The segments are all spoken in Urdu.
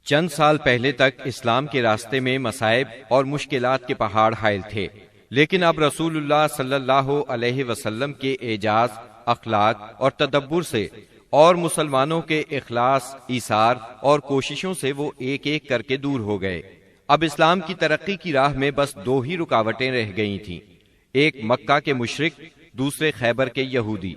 چند سال پہلے تک اسلام کے راستے میں مصائب اور مشکلات کے پہاڑ حائل تھے، لیکن اب رسول اللہ صلی اللہ علیہ وسلم کے اعجاز، اخلاق اور تدبر سے اور مسلمانوں کے اخلاص، ایثار اور کوششوں سے وہ ایک ایک کر کے دور ہو گئے۔ اب اسلام کی ترقی کی راہ میں بس دو ہی رکاوٹیں رہ گئی تھیں، ایک مکہ کے مشرک، دوسرے خیبر کے یہودی۔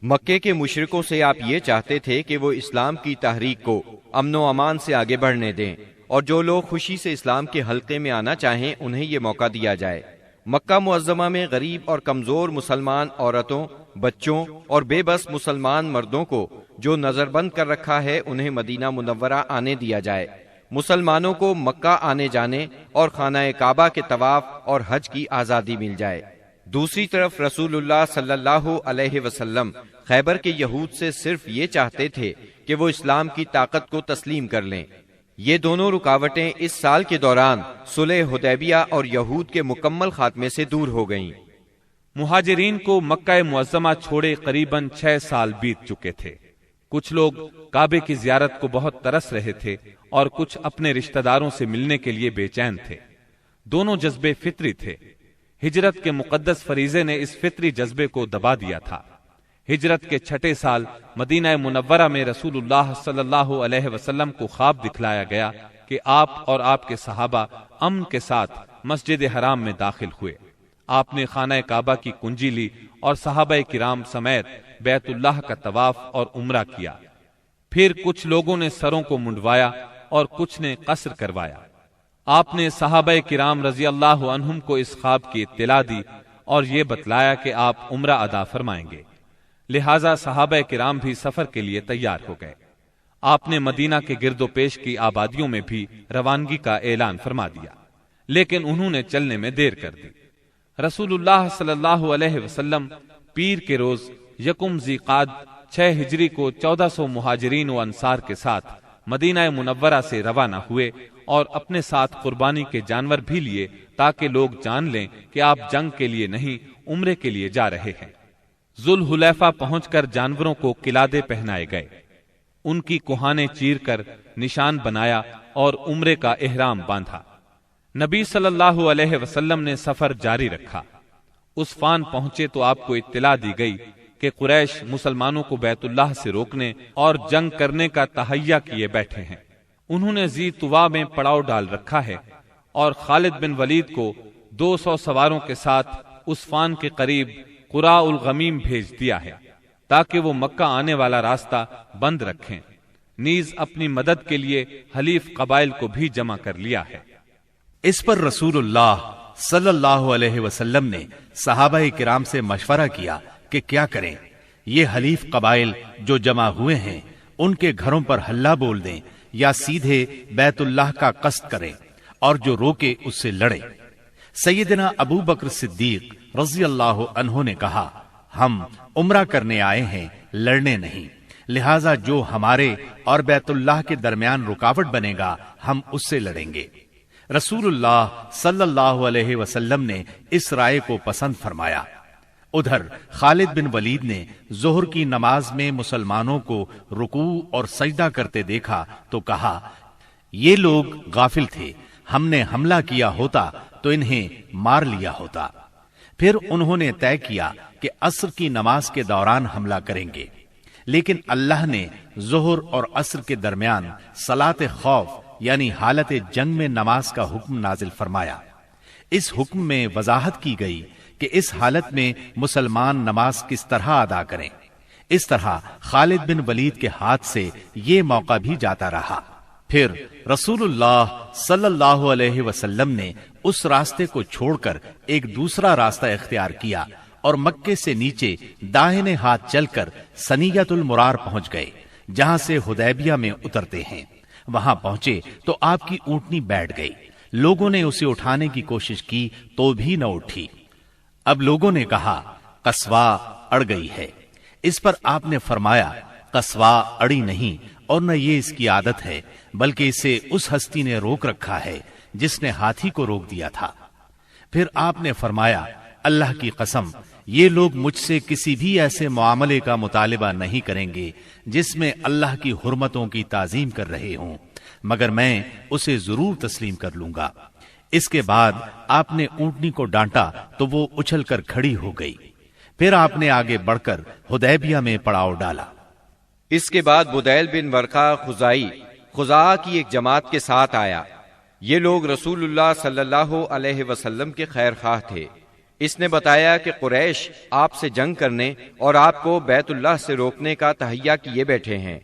مکے کے مشرکوں سے آپ یہ چاہتے تھے کہ وہ اسلام کی تحریک کو امن و امان سے آگے بڑھنے دیں، اور جو لوگ خوشی سے اسلام کے حلقے میں آنا چاہیں انہیں یہ موقع دیا جائے۔ مکہ معظمہ میں غریب اور کمزور مسلمان عورتوں، بچوں اور بے بس مسلمان مردوں کو جو نظر بند کر رکھا ہے انہیں مدینہ منورہ آنے دیا جائے۔ مسلمانوں کو مکہ آنے جانے اور خانہ کعبہ کے طواف اور حج کی آزادی مل جائے۔ دوسری طرف رسول اللہ صلی اللہ علیہ وسلم خیبر کے یہود سے صرف یہ چاہتے تھے کہ وہ اسلام کی طاقت کو تسلیم کر لیں۔ یہ دونوں رکاوٹیں اس سال کے دوران صلح حدیبیہ اور یہود کے مکمل خاتمے سے دور ہو گئیں۔ مہاجرین کو مکہ معظمہ چھوڑے قریباً 6 سال بیت چکے تھے۔ کچھ لوگ کعبے کی زیارت کو بہت ترس رہے تھے اور کچھ اپنے رشتہ داروں سے ملنے کے لیے بے چین تھے۔ دونوں جذبے فطری تھے۔ ہجرت کے مقدس فریضے نے اس فطری جذبے کو دبا دیا تھا۔ ہجرت کے 6 سال مدینہ منورہ میں رسول اللہ صلی اللہ علیہ وسلم کو خواب دکھلایا گیا کہ آپ اور آپ کے صحابہ امن کے ساتھ مسجد حرام میں داخل ہوئے۔ آپ نے خانہ کعبہ کی کنجی لی اور صحابہ کرام سمیت بیت اللہ کا طواف اور عمرہ کیا۔ پھر کچھ لوگوں نے سروں کو منڈوایا اور کچھ نے قصر کروایا۔ آپ نے صحابہ کرام رضی اللہ عنہم کو اس خواب کی اطلاع دی اور یہ بتلایا کہ آپ عمرہ ادا فرمائیں گے، لہٰذا صحابہ کرام بھی سفر کے لیے تیار ہو گئے۔ آپ نے مدینہ کے گرد و پیش کی آبادیوں میں بھی روانگی کا اعلان فرما دیا، لیکن انہوں نے چلنے میں دیر کر دی۔ رسول اللہ صلی اللہ علیہ وسلم پیر کے روز یکم ذی قعد 6 ہجری کو 1400 مہاجرین و انصار کے ساتھ مدینہ منورہ سے روانہ ہوئے اور اپنے ساتھ قربانی کے جانور بھی لیے تاکہ لوگ جان لیں کہ آپ جنگ کے لیے نہیں عمرے کے لیے جا رہے ہیں۔ ذوالحلیفہ پہنچ کر جانوروں کو قلادے پہنائے گئے، ان کی کوہانے چیر کر نشان بنایا اور عمرے کا احرام باندھا۔ نبی صلی اللہ علیہ وسلم نے سفر جاری رکھا۔ عسفان پہنچے تو آپ کو اطلاع دی گئی کہ قریش مسلمانوں کو بیت اللہ سے روکنے اور جنگ کرنے کا تہیہ کیے بیٹھے ہیں۔ انہوں نے ذی طوا میں پڑاؤ ڈال رکھا ہے اور خالد بن ولید کو 200 سواروں کے ساتھ عسفان کے قریب قراء الغمیم بھیج دیا ہے تاکہ وہ مکہ آنے والا راستہ بند رکھیں۔ نیز اپنی مدد کے لیے حلیف قبائل کو بھی جمع کر لیا ہے۔ اس پر رسول اللہ صلی اللہ علیہ وسلم نے صحابہ کرام سے مشورہ کیا کہ کیا کریں۔ یہ حلیف قبائل جو جمع ہوئے ہیں ان کے گھروں پر ہلہ بول دیں یا سیدھے بیت اللہ کا قصد کریں، اور جو روکے اس سے لڑیں۔ سیدنا ابو بکر صدیق رضی اللہ عنہ نے کہا، ہم عمرہ کرنے آئے ہیں، لڑنے نہیں، لہٰذا جو ہمارے اور بیت اللہ کے درمیان رکاوٹ بنے گا ہم اس سے لڑیں گے۔ رسول اللہ صلی اللہ علیہ وسلم نے اس رائے کو پسند فرمایا۔ ادھر خالد بن ولید نے ظہر کی نماز میں مسلمانوں کو رکوع اور سجدہ کرتے دیکھا تو کہا، یہ لوگ غافل تھے، ہم نے حملہ کیا ہوتا تو انہیں مار لیا ہوتا۔ پھر انہوں نے طے کیا کہ عصر کی نماز کے دوران حملہ کریں گے، لیکن اللہ نے ظہر اور عصر کے درمیان صلاۃ خوف یعنی حالت جنگ میں نماز کا حکم نازل فرمایا۔ اس حکم میں وضاحت کی گئی کہ اس حالت میں مسلمان نماز کس طرح ادا کریں۔ اس طرح خالد بن ولید کے ہاتھ سے یہ موقع بھی جاتا رہا۔ پھر رسول اللہ صلی اللہ علیہ وسلم نے اس راستے کو چھوڑ کر ایک دوسرا راستہ اختیار کیا اور مکے سے نیچے داہنے ہاتھ چل کر سنیۃ المرار پہنچ گئے، جہاں سے حدیبیہ میں اترتے ہیں۔ وہاں پہنچے تو آپ کی اونٹنی بیٹھ گئی۔ لوگوں نے اسے اٹھانے کی کوشش کی تو بھی نہ اٹھی۔ اب لوگوں نے کہا، قصوا اڑ گئی ہے۔ اس پر آپ نے فرمایا، قصوا اڑی نہیں اور نہ یہ اس کی عادت ہے، بلکہ اسے اس ہستی نے روک رکھا ہے جس نے ہاتھی کو روک دیا تھا۔ پھر آپ نے فرمایا، اللہ کی قسم، یہ لوگ مجھ سے کسی بھی ایسے معاملے کا مطالبہ نہیں کریں گے جس میں اللہ کی حرمتوں کی تعظیم کر رہے ہوں۔ مگر میں اسے ضرور تسلیم کر لوں گا۔ اس کے بعد آپ نے اونٹنی کو ڈانٹا تو وہ اچھل کر کھڑی ہو گئی۔ پھر آپ نے آگے بڑھ کر حدیبیہ میں پڑاؤ ڈالا۔ اس کے بعد بدیل بن ورقہ خزائی خزاعہ کی ایک جماعت کے ساتھ آیا۔ یہ لوگ رسول اللہ صلی اللہ علیہ وسلم کے خیر خواہ تھے۔ اس نے بتایا کہ قریش آپ سے جنگ کرنے اور آپ کو بیت اللہ سے روکنے کا تہیہ کیے بیٹھے ہیں۔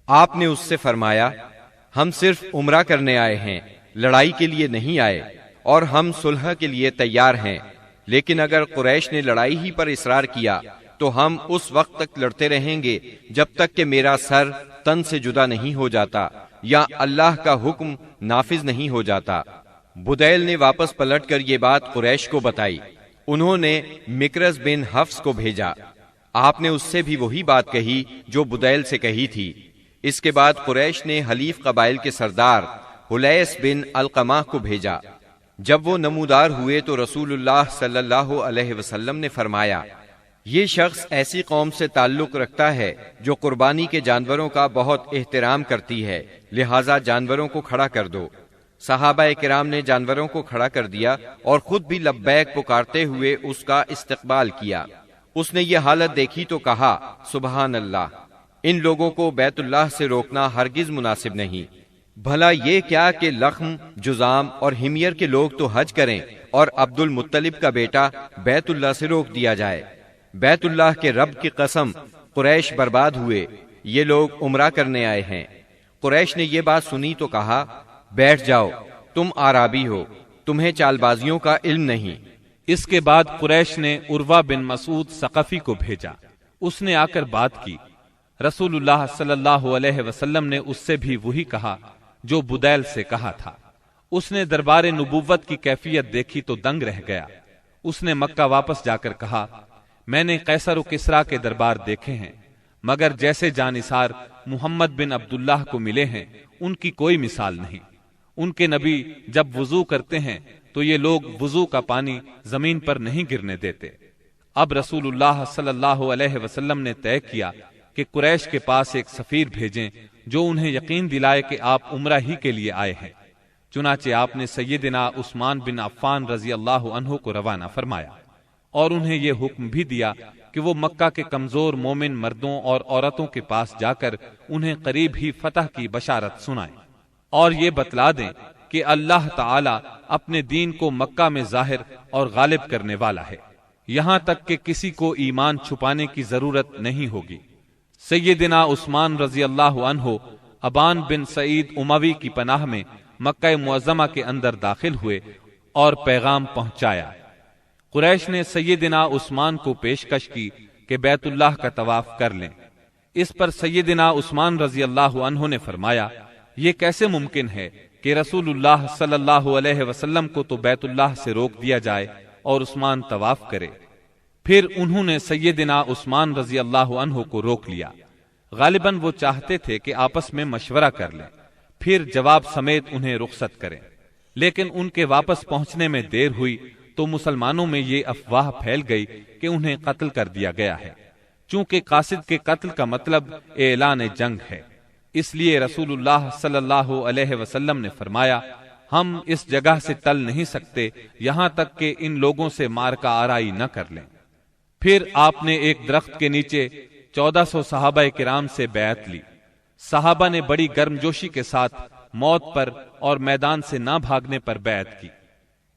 آپ نے اس سے فرمایا، ہم صرف عمرہ کرنے آئے ہیں، لڑائی کے لیے نہیں آئے، اور ہم صلح کے لیے تیار ہیں، لیکن اگر قریش نے لڑائی ہی پر اصرار کیا تو ہم اس وقت تک لڑتے رہیں گے جب تک کہ میرا سر تن سے جدا نہیں ہو جاتا یا اللہ کا حکم نافذ نہیں ہو جاتا۔ بدیل نے واپس پلٹ کر یہ بات قریش کو بتائی۔ انہوں نے مکرز بن حفص کو بھیجا۔ آپ نے اس سے بھی وہی بات کہی جو بدیل سے کہی تھی۔ اس کے بعد قریش نے حلیف قبائل کے سردار حلیس بن علقمہ کو بھیجا۔ جب وہ نمودار ہوئے تو رسول اللہ صلی اللہ علیہ وسلم نے فرمایا، یہ شخص ایسی قوم سے تعلق رکھتا ہے جو قربانی کے جانوروں کا بہت احترام کرتی ہے، لہٰذا جانوروں کو کھڑا کر دو۔ صحابہ کرام نے جانوروں کو کھڑا کر دیا اور خود بھی لبیک پکارتے ہوئے اس کا استقبال کیا۔ اس نے یہ حالت دیکھی تو کہا، سبحان اللہ، ان لوگوں کو بیت اللہ سے روکنا ہرگز مناسب نہیں۔ بھلا یہ کیا کہ لخم، جزام اور حمیر کے لوگ تو حج کریں اور عبد المطلب کا بیٹا بیت اللہ سے روک دیا جائے۔ بیت اللہ کے رب کی قسم، قریش برباد ہوئے، یہ لوگ عمرہ کرنے آئے ہیں۔ قریش نے یہ بات سنی تو کہا، بیٹھ جاؤ، تم اعرابی ہو، تمہیں چال بازیوں کا علم نہیں۔ اس کے بعد قریش نے عروہ بن مسعود ثقفی کو بھیجا۔ اس نے آ کر بات کی۔ رسول اللہ صلی اللہ علیہ وسلم نے اس سے بھی وہی کہا جو بدیل سے کہا تھا۔ اس نے دربار نبوت کی کیفیت دیکھی تو دنگ رہ گیا۔ اس نے مکہ واپس جا کر کہا، میں نے قیصر و کسریٰ کے دربار دیکھے ہیں، مگر جیسے جانثار محمد بن عبداللہ کو ملے ہیں ان کی کوئی مثال نہیں۔ ان کے نبی جب وضو کرتے ہیں تو یہ لوگ وضو کا پانی زمین پر نہیں گرنے دیتے۔ اب رسول اللہ صلی اللہ علیہ وسلم نے طے کیا کہ قریش کے پاس ایک سفیر بھیجیں جو انہیں یقین دلائے کہ آپ عمرہ ہی کے لیے آئے ہیں۔ چنانچہ آپ نے سیدنا عثمان بن عفان رضی اللہ عنہ کو روانہ فرمایا اور انہیں یہ حکم بھی دیا کہ وہ مکہ کے کمزور مومن مردوں اور عورتوں کے پاس جا کر انہیں قریب ہی فتح کی بشارت سنائیں اور یہ بتلا دیں کہ اللہ تعالی اپنے دین کو مکہ میں ظاہر اور غالب کرنے والا ہے، یہاں تک کہ کسی کو ایمان چھپانے کی ضرورت نہیں ہوگی۔ سیدنا عثمان رضی اللہ عنہ ابان بن سعید اموی کی پناہ میں مکہ معظمہ کے اندر داخل ہوئے اور پیغام پہنچایا۔ قریش نے سیدنا عثمان کو پیشکش کی کہ بیت اللہ کا طواف کر لیں۔ اس پر سیدنا عثمان رضی اللہ عنہ نے فرمایا، یہ کیسے ممکن ہے کہ رسول اللہ صلی اللہ علیہ وسلم کو تو بیت اللہ سے روک دیا جائے اور عثمان طواف کرے۔ پھر انہوں نے سیدنا عثمان رضی اللہ عنہ کو روک لیا۔ غالباً وہ چاہتے تھے کہ آپس میں مشورہ کر لیں، پھر جواب سمیت انہیں رخصت کریں، لیکن ان کے واپس پہنچنے میں دیر ہوئی تو مسلمانوں میں یہ افواہ پھیل گئی کہ انہیں قتل کر دیا گیا ہے۔ چونکہ قاصد کے قتل کا مطلب اعلان جنگ ہے، اس لیے رسول اللہ صلی اللہ علیہ وسلم نے فرمایا، ہم اس جگہ سے ٹل نہیں سکتے یہاں تک کہ ان لوگوں سے مارکہ آرائی نہ کر لیں۔ پھر آپ نے ایک درخت کے نیچے 1400 صحابہ کرام سے بیعت لی۔ صحابہ نے بڑی گرمجوشی کے ساتھ موت پر اور میدان سے نہ بھاگنے پر بیعت کی۔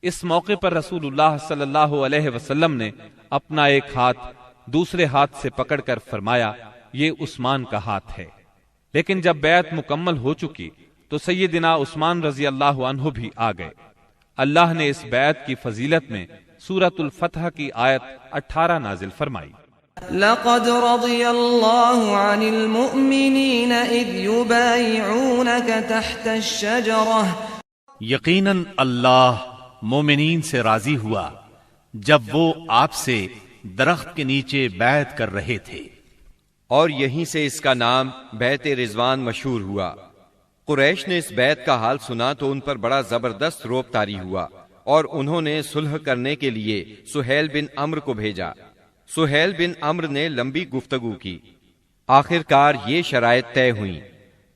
اس موقع پر رسول اللہ صلی اللہ علیہ وسلم نے اپنا ایک ہاتھ دوسرے ہاتھ سے پکڑ کر فرمایا، یہ عثمان کا ہاتھ ہے۔ لیکن جب بیعت مکمل ہو چکی تو سیدنا عثمان رضی اللہ عنہ بھی آ گئے۔ اللہ نے اس بیعت کی فضیلت میں سورۃ الفتح کی آیت 18 نازل فرمائی۔ لقد رضي الله عن المؤمنين إذ يبايعونك تحت الشجرة یقیناً اللہ مومنین سے راضی ہوا جب وہ آپ سے درخت کے نیچے بیعت کر رہے تھے، اور یہیں سے اس کا نام بیعت رضوان مشہور ہوا۔ قریش نے اس بیعت کا حال سنا تو ان پر بڑا زبردست روب طاری ہوا اور انہوں نے صلح کرنے کے لیے سہیل بن عمرو کو بھیجا۔ سہیل بن عمرو نے لمبی گفتگو کی۔ آخر کار یہ شرائط طے ہوئیں۔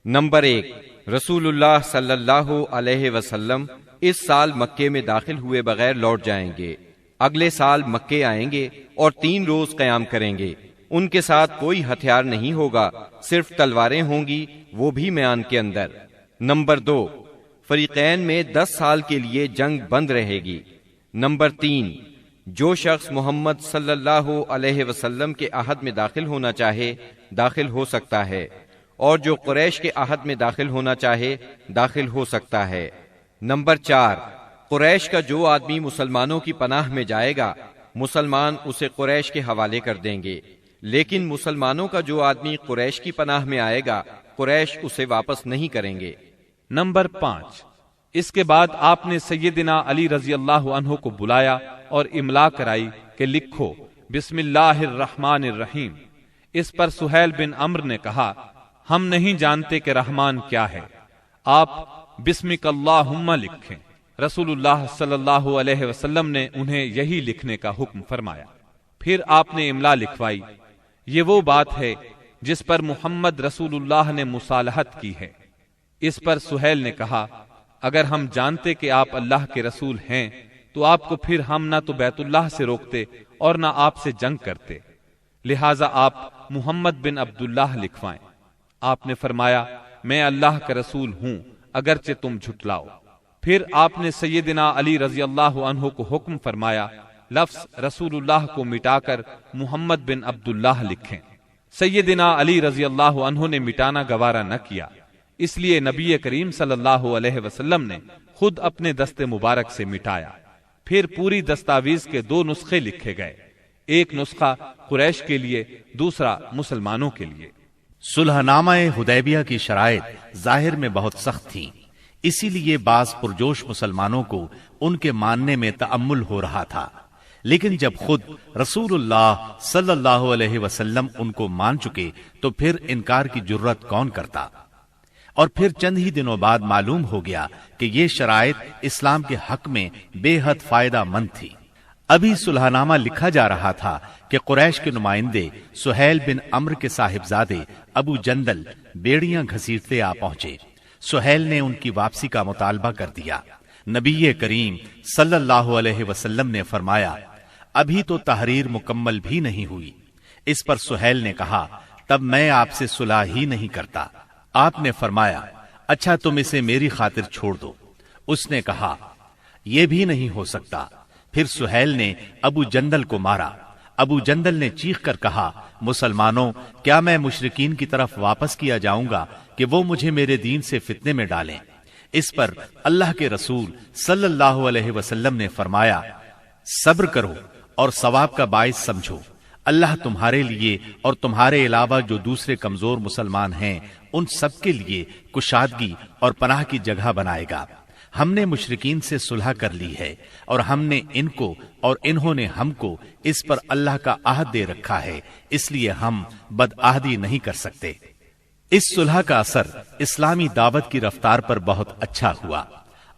نمبر 1، رسول اللہ صلی اللہ علیہ وسلم اس سال مکے میں داخل ہوئے بغیر لوٹ جائیں گے، اگلے سال مکے آئیں گے اور 3 روز قیام کریں گے۔ ان کے ساتھ کوئی ہتھیار نہیں ہوگا، صرف تلواریں ہوں گی، وہ بھی میان کے اندر۔ نمبر 2، فریقین میں 10 سال کے لیے جنگ بند رہے گی۔ نمبر 3، جو شخص محمد صلی اللہ علیہ وسلم کے عہد میں داخل ہونا چاہے داخل ہو سکتا ہے، اور جو قریش کے عہد میں داخل ہونا چاہے داخل ہو سکتا ہے۔ نمبر 4، قریش کا جو آدمی مسلمانوں کی پناہ میں جائے گا مسلمان اسے قریش کے حوالے کر دیں گے، لیکن مسلمانوں کا جو آدمی قریش کی پناہ میں آئے گا قریش اسے واپس نہیں کریں گے۔ نمبر 5، اس کے بعد آپ نے سیدنا علی رضی اللہ عنہ کو بلایا اور املا کرائی کہ لکھو بسم اللہ الرحمن الرحیم۔ اس پر سہیل بن عمرو نے کہا ہم نہیں جانتے کہ رحمان کیا ہے، آپ بسمک اللہم لکھیں۔ رسول اللہ صلی اللہ علیہ وسلم نے انہیں یہی لکھنے کا حکم فرمایا۔ پھر آپ نے املا لکھوائی، یہ وہ بات ہے جس پر محمد رسول اللہ نے مصالحت کی ہے۔ اس پر سہیل نے کہا اگر ہم جانتے کہ آپ اللہ کے رسول ہیں تو آپ کو پھر ہم نہ تو بیت اللہ سے روکتے اور نہ آپ سے جنگ کرتے، لہٰذا آپ محمد بن عبداللہ لکھوائیں۔ آپ نے فرمایا میں اللہ کا رسول ہوں اگرچہ تم جھٹلاؤ۔ پھر آپ نے سیدنا علی رضی اللہ عنہ کو حکم فرمایا لفظ رسول اللہ کو مٹا کر محمد بن عبداللہ لکھیں۔ سیدنا علی رضی اللہ عنہ نے مٹانا گوارا نہ کیا، اس لیے نبی کریم صلی اللہ علیہ وسلم نے خود اپنے دست مبارک سے مٹایا۔ پھر پوری دستاویز کے 2 نسخے لکھے گئے، ایک نسخہ قریش کے لیے، دوسرا مسلمانوں کے لیے۔ صلح نامہ حدیبیہ کی شرائط ظاہر میں بہت سخت تھیں، اسی لیے بعض پرجوش مسلمانوں کو ان کے ماننے میں تأمل ہو رہا تھا، لیکن جب خود رسول اللہ صلی اللہ علیہ وسلم ان کو مان چکے تو پھر انکار کی جرت کون کرتا؟ اور پھر چند ہی دنوں بعد معلوم ہو گیا کہ یہ شرائط اسلام کے حق میں بے حد فائدہ مند تھی۔ ابھی صلح نامہ لکھا جا رہا تھا کہ قریش کے نمائندے سہیل بن عمرو کے صاحبزادے ابو جندل بیڑیاں گھسیٹتے آ پہنچے۔ سہیل نے ان کی واپسی کا مطالبہ کر دیا۔ نبی کریم صلی اللہ علیہ وسلم نے فرمایا ابھی تو تحریر مکمل بھی نہیں ہوئی۔ اس پر سہیل نے کہا تب میں آپ سے صلح ہی نہیں کرتا۔ آپ نے فرمایا اچھا تم اسے میری خاطر چھوڑ دو۔ اس نے کہا یہ بھی نہیں ہو سکتا۔ پھر سہیل نے ابو جندل کو مارا۔ ابو جندل نے چیخ کر کہا مسلمانوں کیا میں مشرکین کی طرف واپس کیا جاؤں گا کہ وہ مجھے میرے دین سے فتنے میں ڈالیں؟ اس پر اللہ کے رسول صلی اللہ علیہ وسلم نے فرمایا صبر کرو اور ثواب کا باعث سمجھو، اللہ تمہارے لیے اور تمہارے علاوہ جو دوسرے کمزور مسلمان ہیں ان سب کے لیے کشادگی اور پناہ کی جگہ بنائے گا۔ ہم نے مشرکین سے صلح کر لی ہے اور ہم نے ان کو اور انہوں نے ہم کو اس پر اللہ کا عہد دے رکھا ہے، اس لیے ہم بدعہدی نہیں کر سکتے۔ اس صلح کا اثر اسلامی دعوت کی رفتار پر بہت اچھا ہوا۔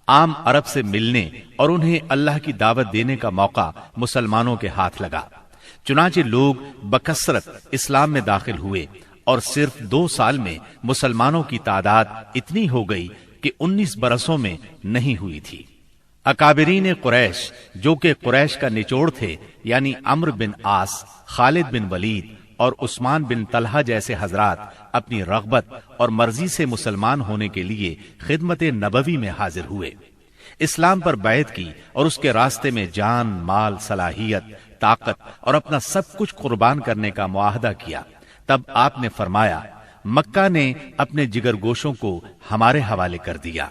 عام عرب سے ملنے اور انہیں اللہ کی دعوت دینے کا موقع مسلمانوں کے ہاتھ لگا، چنانچہ لوگ بکثرت اسلام میں داخل ہوئے اور صرف 2 سال میں مسلمانوں کی تعداد اتنی ہو گئی کہ 19 برسوں میں نہیں ہوئی تھی۔ اکابرین قریش جو کہ قریش کا نچوڑ تھے یعنی عمرو بن عاص، خالد بن ولید اور عثمان بن طلحہ جیسے حضرات اپنی رغبت اور مرضی سے مسلمان ہونے کے لیے خدمت نبوی میں حاضر ہوئے، اسلام پر بیعت کی اور اس کے راستے میں جان، مال، صلاحیت، طاقت اور اپنا سب کچھ قربان کرنے کا معاہدہ کیا۔ تب آپ نے فرمایا مکہ نے اپنے جگر گوشوں کو ہمارے حوالے کر دیا۔